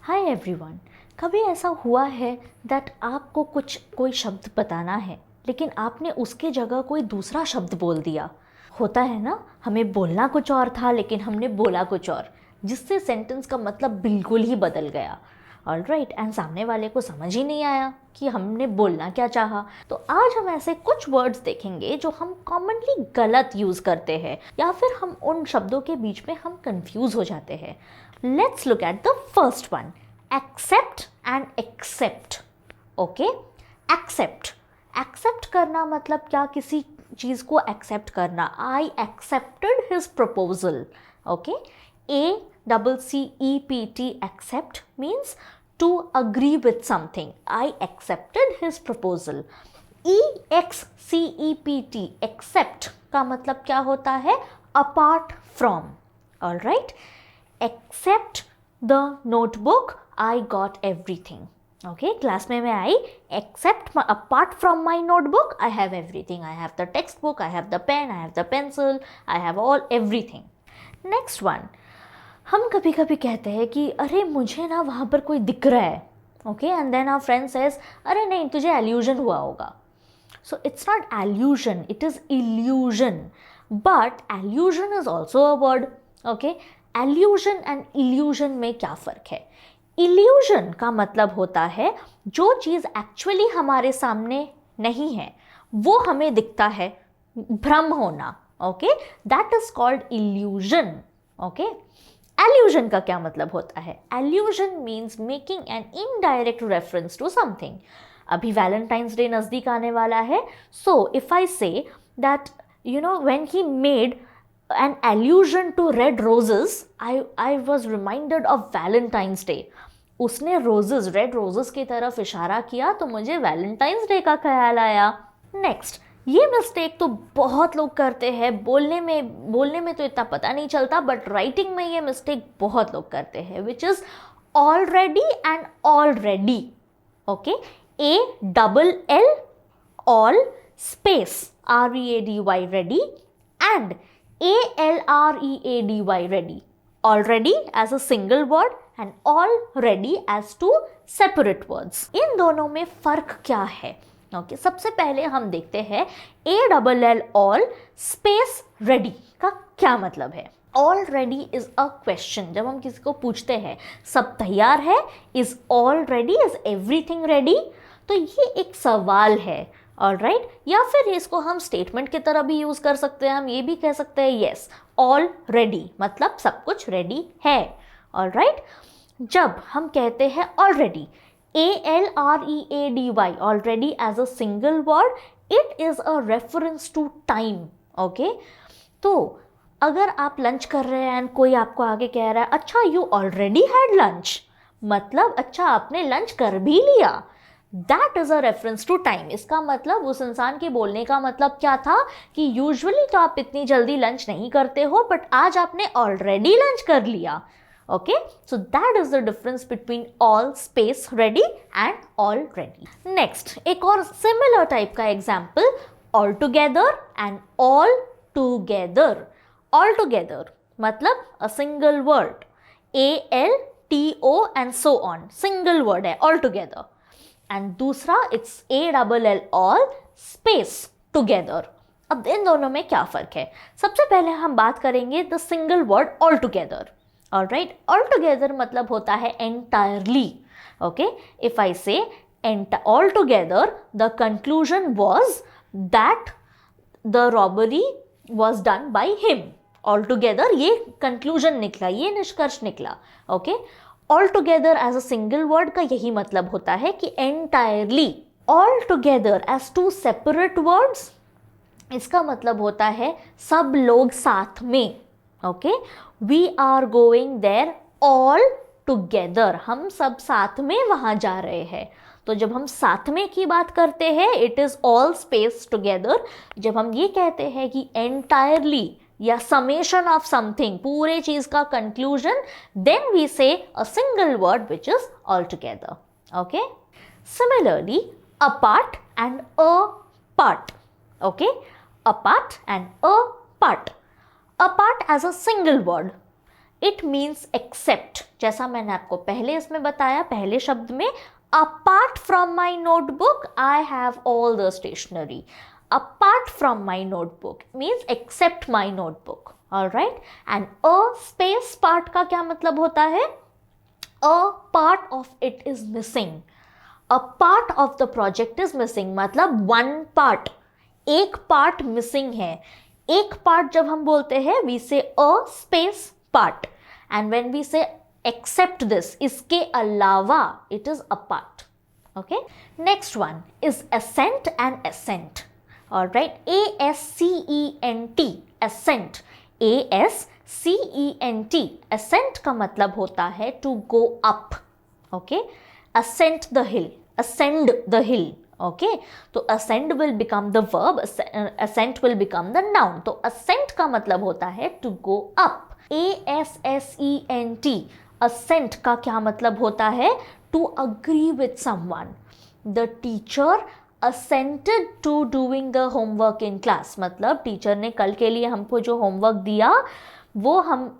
Hi everyone. कभी ऐसा हुआ है दैट आपको कोई शब्द बताना है लेकिन आपने उसके जगह कोई दूसरा शब्द बोल दिया? होता है ना, हमें बोलना कुछ और था लेकिन हमने बोला कुछ और, जिससे सेंटेंस का मतलब बिल्कुल ही बदल गया। ऑलराइट, एंड सामने वाले को समझ ही नहीं आया कि हमने बोलना क्या चाहा। तो आज हम ऐसे कुछ वर्ड्स देखेंगे जो हम कॉमनली गलत यूज़ करते हैं या फिर हम उन शब्दों के बीच में हम कंफ्यूज हो जाते हैं। Let's look at the first one, accept and except. Okay, accept, accept करना मतलब क्या? किसी चीज़ को एक्सेप्ट करना। I accepted his proposal. Okay, ACCEPT, accept means to agree with something. I accepted his proposal. EXCEPT, accept का मतलब क्या होता है? apart from. All right, except the notebook, I got everything. Okay, class में मैं आई, except apart from my notebook, I have everything. I have the textbook, I have the pen, I have the pencil, I have everything. Next one, हम कभी कभी कहते हैं कि अरे मुझे ना वहाँ पर कोई दिख रहा है। Okay, and then our friend says अरे नहीं, तुझे एल्यूजन हुआ होगा। So it's not allusion, it is illusion, but allusion is also a word. Okay, allusion and illusion में क्या फ़र्क है? इल्यूजन का मतलब होता है जो चीज़ एक्चुअली हमारे सामने नहीं है वो हमें दिखता है, भ्रम होना। Okay, that is called illusion. Okay, allusion का क्या मतलब होता है? Allusion means making an indirect reference to something. अभी वैलेंटाइंस डे नज़दीक आने वाला है, so if I say that when he made an allusion to red roses, I was reminded of Valentine's Day. उसने रोजेस, रेड रोजेस की तरफ इशारा किया तो मुझे वैलेंटाइंस डे का ख्याल आया। नेक्स्ट, ये मिस्टेक तो बहुत लोग करते हैं, बोलने में तो इतना पता नहीं चलता, बट राइटिंग में ये मिस्टेक बहुत लोग करते हैं, which is already and already. Okay, ALL, all space READY, ready, and ALREADY, ready. Already as a single word and already as two separate words. इन दोनों में फ़र्क क्या है? ओके, सबसे पहले हम देखते हैं ALL, all space ready का क्या मतलब है। All ready is a question. जब हम किसी को पूछते हैं सब तैयार है, is all ready, is everything ready, तो ये एक सवाल है। ऑलराइट, या फिर इसको हम स्टेटमेंट की तरह भी यूज कर सकते हैं। हम ये भी कह सकते हैं यस ऑल रेडी, मतलब सब कुछ रेडी है। ऑलराइट, जब हम कहते हैं already, ALREADY, already as a single word, it is a reference to time. Okay, तो अगर आप लंच कर रहे हैं एंड कोई आपको आगे कह रहा है अच्छा यू ऑलरेडी हैड लंच, मतलब अच्छा आपने लंच कर भी लिया, that is a reference to time. इसका मतलब उस इंसान के बोलने का मतलब क्या था कि यूजुअली तो आप इतनी जल्दी लंच नहीं करते हो, बट आज आपने ऑलरेडी लंच कर लिया। Okay, so that is the difference between all space ready and already. Next, एक और सिमिलर टाइप का example, all together and all together. All together मतलब a single word, ALTO and so on, single word है all together. And दूसरा it's ALL, all space together. अब इन दोनों में क्या फ़र्क है? सबसे पहले हम बात करेंगे the single word altogether. Alright, all together मतलब होता है entirely. Okay, if I say altogether the conclusion was that the robbery was done by him. Altogether ये कंक्लूजन निकला, ये निष्कर्ष निकला। Okay, all together as a single word का यही मतलब होता है कि entirely. All together as two separate words, इसका मतलब होता है सब लोग साथ में। Okay, we are going there all together, हम सब साथ में वहाँ जा रहे हैं। तो जब हम साथ में की बात करते हैं it is all space together. जब हम ये कहते हैं कि एंटायरली या समेशन ऑफ समथिंग, पूरे चीज का conclusion, then we say a single word which is altogether. Okay, similarly apart and a part. Okay, apart and a part. Apart as a single word, it means except, जैसा मैंने आपको पहले इसमें बताया, पहले शब्द में, apart from my notebook I have all the stationery. Apart from my notebook means except my notebook. Alright. And a space part का क्या मतलब होता है? A part of it is missing. A part of the project is missing मतलब one part, एक part मिसिंग है. एक पार्ट जब हम बोलते हैं we say a space part, and when we say except this, इसके अलावा, it is a part. Okay. Next one is ascent and assent. Alright. ASCENT, ascent. ASCENT, ascent का मतलब होता है to go up. Okay. ascend the hill, ascend the hill. Okay. तो ascend will become the verb, ascent will become the noun. तो ascent का मतलब होता है to go up. ASSENT, ascent का क्या मतलब होता है? to agree with someone. The teacher assented to doing the homework in class. मतलब टीचर ने कल के लिए हमको जो होमवर्क दिया वो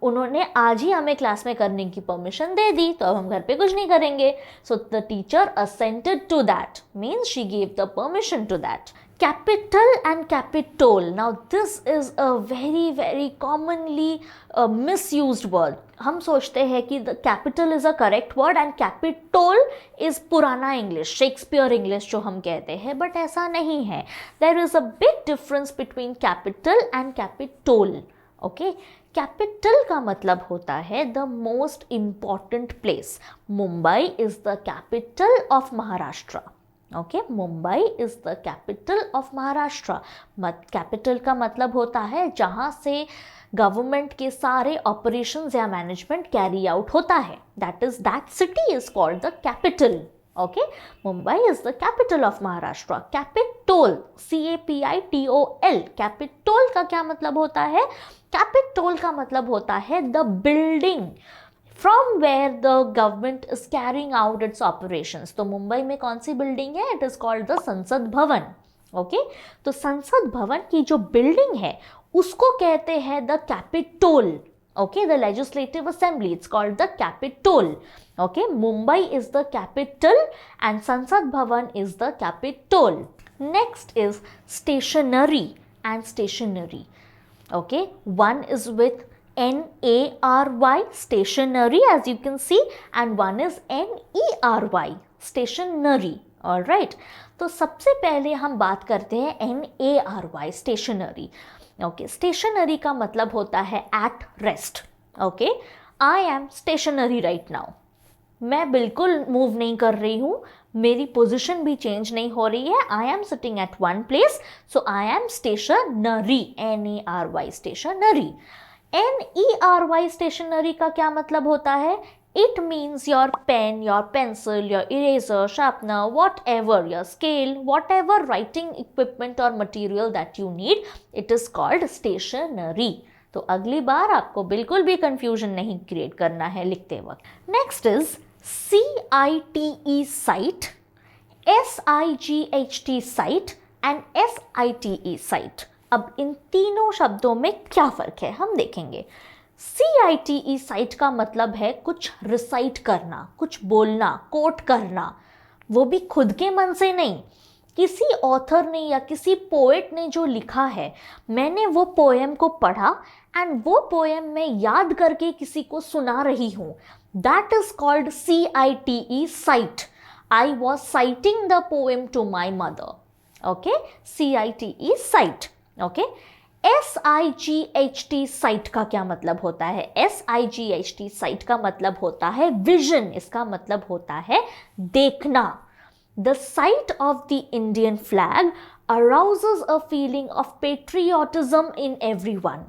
उन्होंने आज ही हमें क्लास में करने की परमिशन दे दी, तो अब हम घर पे कुछ नहीं करेंगे. So the teacher assented to that means she gave the permission to that. Capital and capitol. Now this is a very commonly misused word. हम सोचते हैं कि the capital is a correct word and capitol is पुराना English, Shakespeare English जो हम कहते हैं, but ऐसा नहीं है. There is a big difference between capital and capitol. Okay. Capital का मतलब होता है the most important place. Mumbai is the capital of Maharashtra. Okay. Mumbai is the capital of Maharashtra. Capital का मतलब होता है जहाँ से गवर्नमेंट के सारे ऑपरेशंस या मैनेजमेंट कैरी आउट होता है. That city is called the capital. Okay. Mumbai is the capital of Maharashtra. Capitol, CAPITOL, Capitol का क्या मतलब होता है? कैपिटोल का मतलब होता है the building from where the government is carrying out its operations. तो मुंबई में कौन सी बिल्डिंग है? It is called the Sansad Bhavan. Okay. तो संसद भवन की जो बिल्डिंग है उसको कहते हैं the Capitol. Okay, the legislative assembly, it's called the capitol. Okay, Mumbai is the capital and Sansad Bhavan is the capitol. Next is stationery and stationery. Okay, one is with NARY, stationery, as you can see, and one is NERY, stationery. All right. तो सबसे पहले हम बात करते हैं NARY, stationery. Okay. Stationery का मतलब होता है at rest. Okay. I am stationary right now. मैं बिल्कुल मूव नहीं कर रही हूँ, मेरी पोजिशन भी चेंज नहीं हो रही है. I am sitting at one place, so I am stationary. NARY, stationary. NERY, stationery का क्या मतलब होता है? It means your pen, your pencil, your eraser, sharpener, whatever, your scale, whatever writing equipment or material that you need, it is called stationery. तो अगली बार आपको बिल्कुल भी confusion नहीं create करना है लिखते वक्त. Next is CITE, site, SIGHT, site and SITE, site. अब इन तीनों शब्दों में क्या फ़र्क है हम देखेंगे. CITE, साइट का मतलब है कुछ रिसाइट करना, कुछ बोलना, कोट करना, वो भी खुद के मन से नहीं, किसी ऑथर ने या किसी पोएट ने जो लिखा है, मैंने वो पोएम को पढ़ा एंड वो पोएम मैं याद करके किसी को सुना रही हूँ. That is called CITE, cite. I was citing the poem to my mother. Okay. CITE, cite. Okay. SIGHT, sight का क्या मतलब होता है? SIGHT, साइट का मतलब होता है विजन. इसका मतलब होता है देखना. The site of the Indian flag arouses a feeling of patriotism in everyone.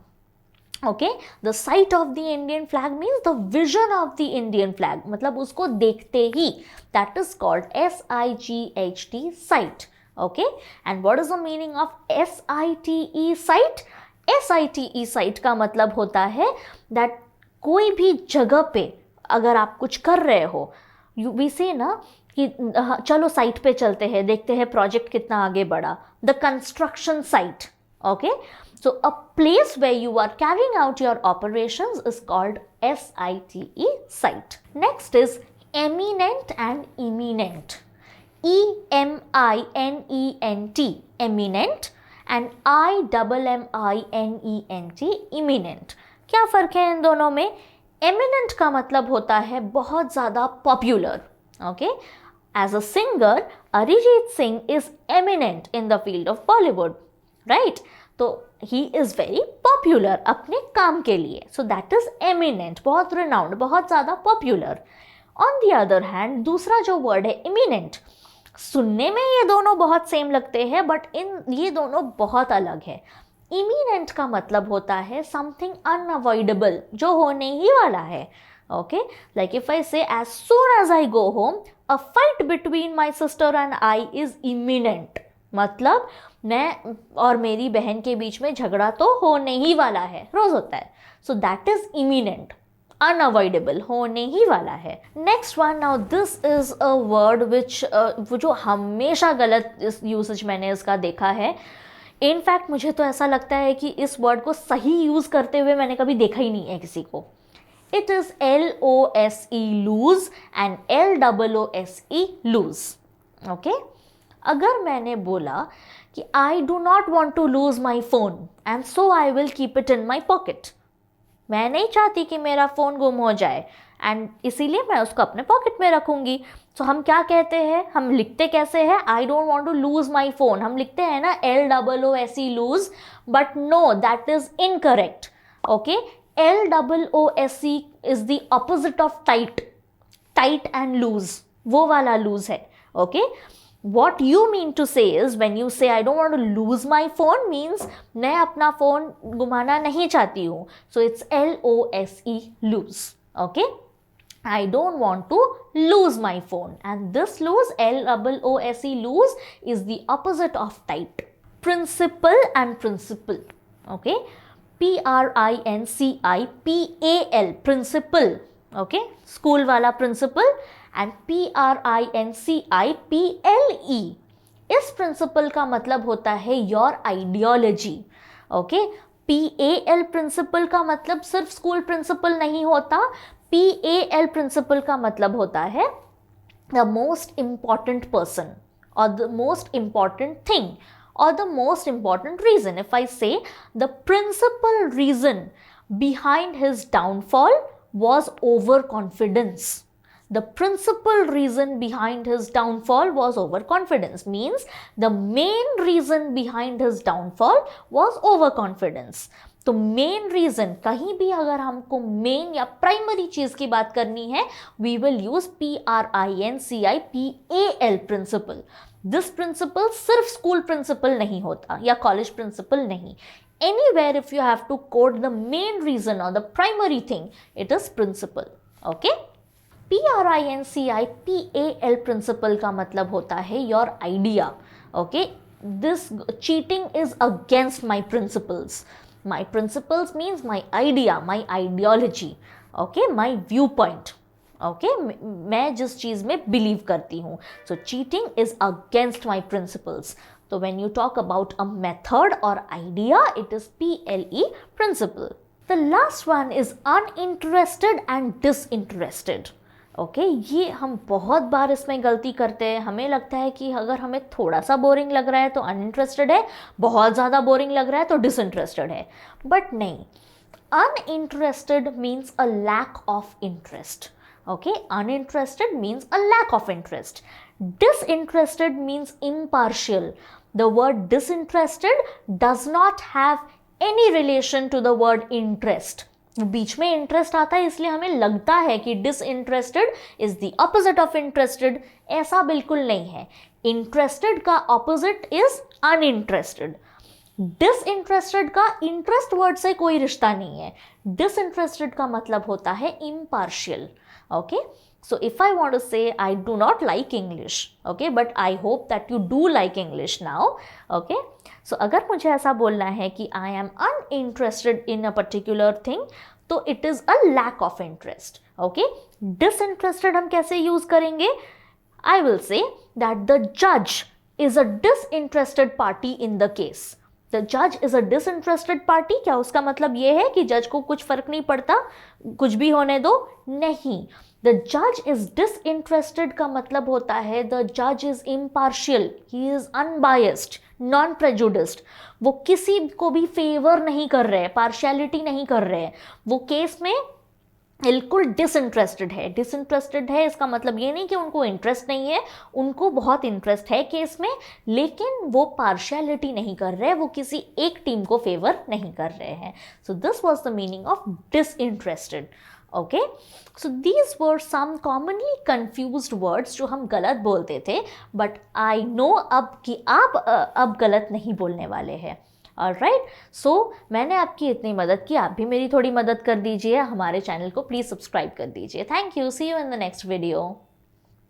Okay, the sight of the Indian flag means the vision of the Indian flag, मतलब उसको देखते ही. That is called SIGHT, sight. Okay, and what is the meaning of SITE, sight? SITE, sight का मतलब होता है that कोई भी जगह पे अगर आप कुछ कर रहे हो, we say ना कि चलो साइट पे चलते हैं, देखते हैं प्रोजेक्ट कितना आगे बढ़ा. The construction site. Okay. So a place where you are carrying out your operations is called SITE, site. Next is eminent and imminent. EMINENT, eminent, and IMMINENT, imminent. क्या फ़र्क है इन दोनों में? एमिनेंट का मतलब होता है बहुत ज़्यादा popular. Okay, as a singer Arijit Singh is eminent in the field of Bollywood, right? तो ही इज़ वेरी पॉपुलर अपने काम के लिए, सो दैट इज एमिनेंट, बहुत रिनाउंड, बहुत ज़्यादा popular. On the other hand दूसरा जो वर्ड है इमिनेंट, सुनने में ये दोनों बहुत सेम लगते हैं बट ये दोनों बहुत अलग है. इमिनेंट का मतलब होता है समथिंग अनअवॉइडेबल, जो होने ही वाला है. Okay, like if I say as soon as I go home a fight between my sister and I is imminent, मतलब मैं और मेरी बहन के बीच में झगड़ा तो होने ही वाला है, रोज होता है. So that is imminent, unavoidable, होने ही वाला है. Next one, now this is a word which वो जो हमेशा गलत यूसेज मैंने इसका देखा है. इनफैक्ट मुझे तो ऐसा लगता है कि इस वर्ड को सही यूज़ करते हुए मैंने कभी देखा ही नहीं है किसी को. It is LOSE, lose, and LOOSE, loose. Okay, अगर मैंने बोला कि I do not want to lose my phone and so I will keep it in my pocket, मैं नहीं चाहती कि मेरा फ़ोन गुम हो जाए एंड इसीलिए मैं उसको अपने पॉकेट में रखूँगी. तो हम क्या कहते हैं, हम लिखते कैसे हैं? I don't want to lose my phone, हम लिखते हैं ना LOOSE, loose, but no, that is incorrect. Okay, LOOSE is the opposite of tight. Tight and loose, वो वाला लूज है. Okay, what you mean to say is when you say I don't want to lose my phone means मैं अपना phone घुमाना नहीं चाहती हूँ. So it's LOSE, lose. Okay, I don't want to lose my phone, and this lose, LOOSE, lose, is the opposite of tight. Principle and principle. Okay, PRINCIPAL, principle. Okay, school वाला principle, and PRINCIPLE, इस principle का मतलब होता है your ideology. Okay, PAL principal का मतलब सिर्फ school principal नहीं होता. PAL प्रिंसिपल का मतलब होता है द मोस्ट इम्पॉर्टेंट पर्सन और the most important thing or the most important reason. If I say the principal reason behind his downfall was overconfidence. The principal reason behind his downfall was overconfidence, means the main reason behind his downfall was overconfidence. तो main reason, कहीं भी अगर हमको main या primary चीज की बात करनी है, we will use PRINCIPAL principal. This principal सिर्फ स्कूल प्रिंसिपल नहीं होता या कॉलेज प्रिंसिपल नहीं. Anywhere if you have to quote the main reason or the primary thing, it is principle. Okay? PRINCIPAL principle का मतलब होता है your idea. Okay? This cheating is against my principles. My principles means my idea, my ideology. Okay? My viewpoint. Okay? मैं जिस चीज़ में believe करती हूँ. So cheating is against my principles. So when you talk about a method or idea, it is PLE, principle. The last one is uninterested and disinterested. Okay, ये हम बहुत बार इसमें गलती करते हैं. हमें लगता है कि अगर हमें थोड़ा सा बोरिंग लग रहा है तो अनइंटरेस्टेड है, बहुत ज़्यादा बोरिंग लग रहा है तो डिसइंटरेस्टेड है. बट नहीं, uninterested means a lack of interest. Okay, uninterested means a lack of interest. Disinterested means impartial. The word disinterested does not have any relation to the word interest. बीच में interest आता है इसलिए हमें लगता है कि disinterested is the opposite of interested. ऐसा बिल्कुल नहीं है. इंटरेस्टेड का ऑपोजिट इज अनइंटरेस्टेड. डिसइंटरेस्टेड का इंटरेस्ट वर्ड से कोई रिश्ता नहीं है. डिसइंटरेस्टेड का मतलब होता है impartial. Okay, so if I want to say I do not like English, okay, but I hope that you do like English now. Okay, so अगर मुझे ऐसा बोलना है कि I am uninterested in a particular thing, तो it is a lack of interest. Okay, disinterested हम कैसे use करेंगे? I will say that the judge is a disinterested party in the case. The जज इज अ डिसइंटरेस्टेड पार्टी, क्या उसका मतलब ये है कि जज को कुछ फर्क नहीं पड़ता, कुछ भी होने दो? नहीं, द जज इज डिसइंटरेस्टेड का मतलब होता है द जज is impartial, he is unbiased, non prejudiced. वो किसी को भी फेवर नहीं कर रहे, पार्शियलिटी नहीं कर रहे, वो केस में बिल्कुल डिसइंटरेस्टेड है। डिसइंटरेस्टेड है इसका मतलब ये नहीं कि उनको इंटरेस्ट नहीं है, उनको बहुत इंटरेस्ट है केस में, लेकिन वो पार्शियलिटी नहीं कर रहे, वो किसी एक टीम को फेवर नहीं कर रहे हैं। So this was the meaning of disinterested. Okay, so these were some commonly confused words जो हम गलत बोलते थे, बट आई नो अब कि आप अब गलत नहीं बोलने वाले हैं। ऑलराइट, सो मैंने आपकी इतनी मदद की, आप भी मेरी थोड़ी मदद कर दीजिए, हमारे चैनल को प्लीज़ सब्सक्राइब कर दीजिए। Thank you, see you in the next video.